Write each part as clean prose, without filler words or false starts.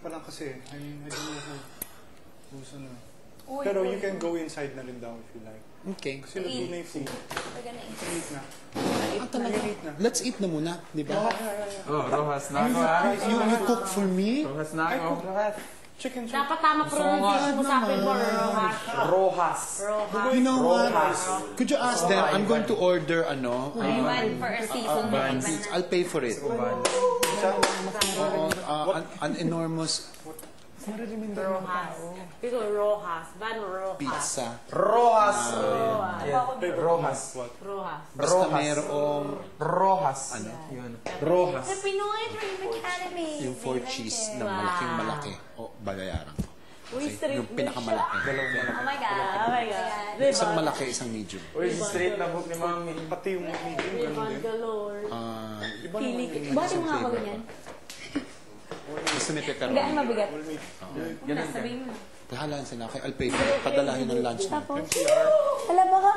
pa lang kasi. I don't know who's ano. Pero you can go inside na rin daw if you like. Okay. Kasi nandun na yung food. We're gonna eat. Eat na. Talaga. Let's eat na muna, di ba? Oh, Rojas na ako ha. You cook for me? Rojas na ako. Chicken soup. Dapat tama pronunciation mo sa akin mo, Rojas. Rojas. You know what? Could you ask them? I'm going to order ano? Ivan for a season. I'll pay for it. An enormous Rojas. Pico Rojas. Van Rojas. pizza. Rojas. Rojas. Rojas. Basta merong Rojas. Ano? Yun. Rojas. The Pinoy Dream Academy. yung 4 cheese na malaking malaki. O, bagayaran ko. Okay? Yung pinakamalaki. Oh my God. Oh my God. Isang malaki, isang medium. Uy, straight na book ni Mami. Pati yung medium, ganun din. Galore. Bakit yung mga ganyan? Gusto ni pepperoni. Gaan mabigat. Ganun ka. Sabihin mo. Pahalaan sila kay Alpay. Padalahin ng lunch na. Wala ba ka?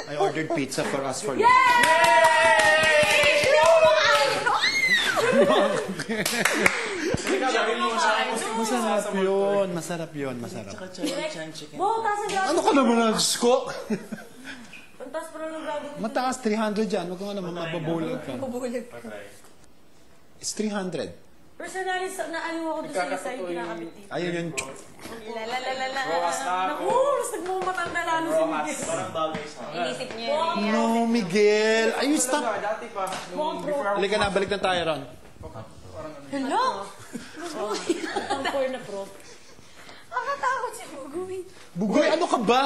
I ordered pizza for us for lunch. Masarap yun. Masarap yun. Masarap. Butas ang Ano ka naman ang Diyos ko? Butas pero nung gabi. Mataas, 300 yan. Huwag ka naman mababulag ka. It's 300. Personally, naaliw ako doon sa isa yung kinakapit dito. Ayun yun. Rojas na ako. Naku, mas nagmumatanda lalo si Miguel. Parang bagay sa akin. Inisip niyo. No, Miguel. Ayun, stop. Dati pa. Nung before ako. Halika na, balik na tayo ron. Hello? Ang poor na pro. Nakatakot si Bugoy. Bugoy, ano ka ba?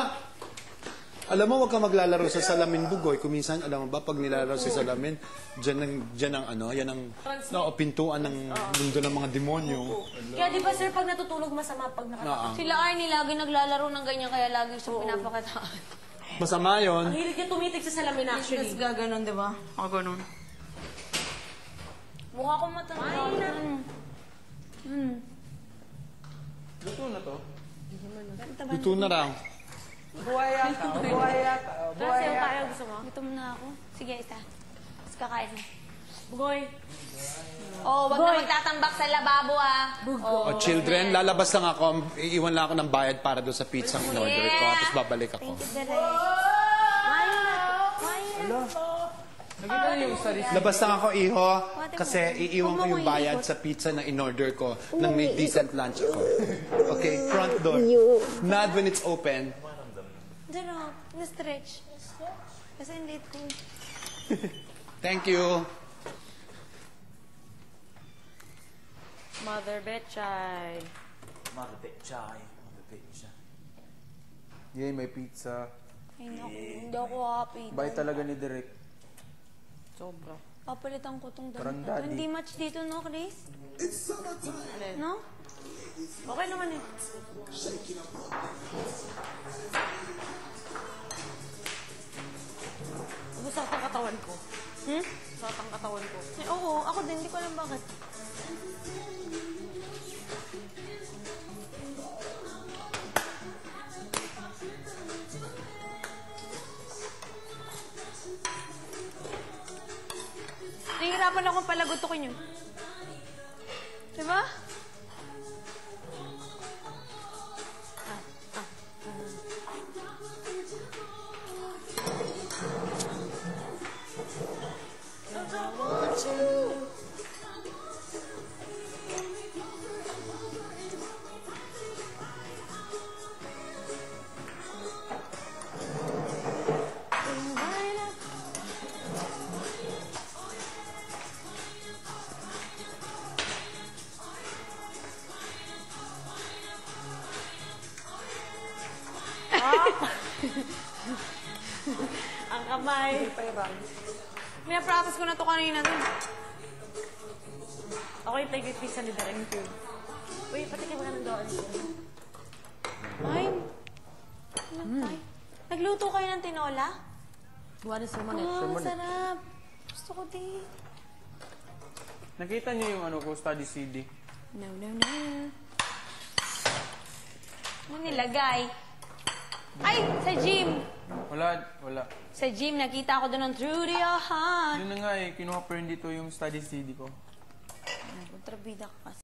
Alam mo, huwag ka maglalaro sa salamin, Bugoy. Kuminsan, alam mo ba, pag nilalaro sa salamin, dyan ang ano, yan ang pintuan ng mundo ng mga demonyo. Kaya di ba sir, pag natutulog masama pag nakatulog? Sila Arnie lagi naglalaro ng ganyan kaya lagi siya pinapakitaan. Masama yun. Ang hilig niya tumitig sa salamin actually. Tapos gaganon, di ba? Ako ganon. Mukha ko matanda. Luto na to. Luto na raw. Buhay yata. Buhay yata. Kasi yung kaya gusto mo? Gutom na ako. Sige, isa. Tapos kakain na. Bugoy. Oh, wag na magtatambak sa lababo ah. O, children, lalabas lang ako. Iiwan lang ako ng bayad para doon sa pizza in order ko. Tapos babalik ako. Labas lang ako, iho. Kasi iiwan ko yung bayad sa pizza na in order ko nang may decent lunch ako. Okay, front door. Not when it's open. Diyan o, na-stretch. Kasi hindi ko. Thank you. Mother Betchay. Yay, may pizza. Ay, naku. Hindi ako happy. Bait talaga ni Derek. Sobra. Papalitan ko tong Parang damit. daddy. Hindi match dito, no, Chris? No? Okay naman eh. Gusto ang katawan ko. Sakit ang katawan ko. Eh, oo, ako din. Hindi ko alam bakit. Nahihirapan akong palagutukin yun. Diba? Ang kamay. Pinapractice ko na to kanina dun. Ako yung take pizza ni Derek. Uy, patikin mo ka ng doon. Ay. Ay. Nagluto kayo ng tinola? Buwan na suman eh. Ah, masarap. Gusto ko din. Nakita niyo yung ano ko, study CD? No. Ano nilagay? Ay! Sa gym! Wala. Sa gym, nakita ko doon ng Through the Heart. Yun na nga eh, kinuha pa rin dito yung study CD ko. Kontrabida ka kasi.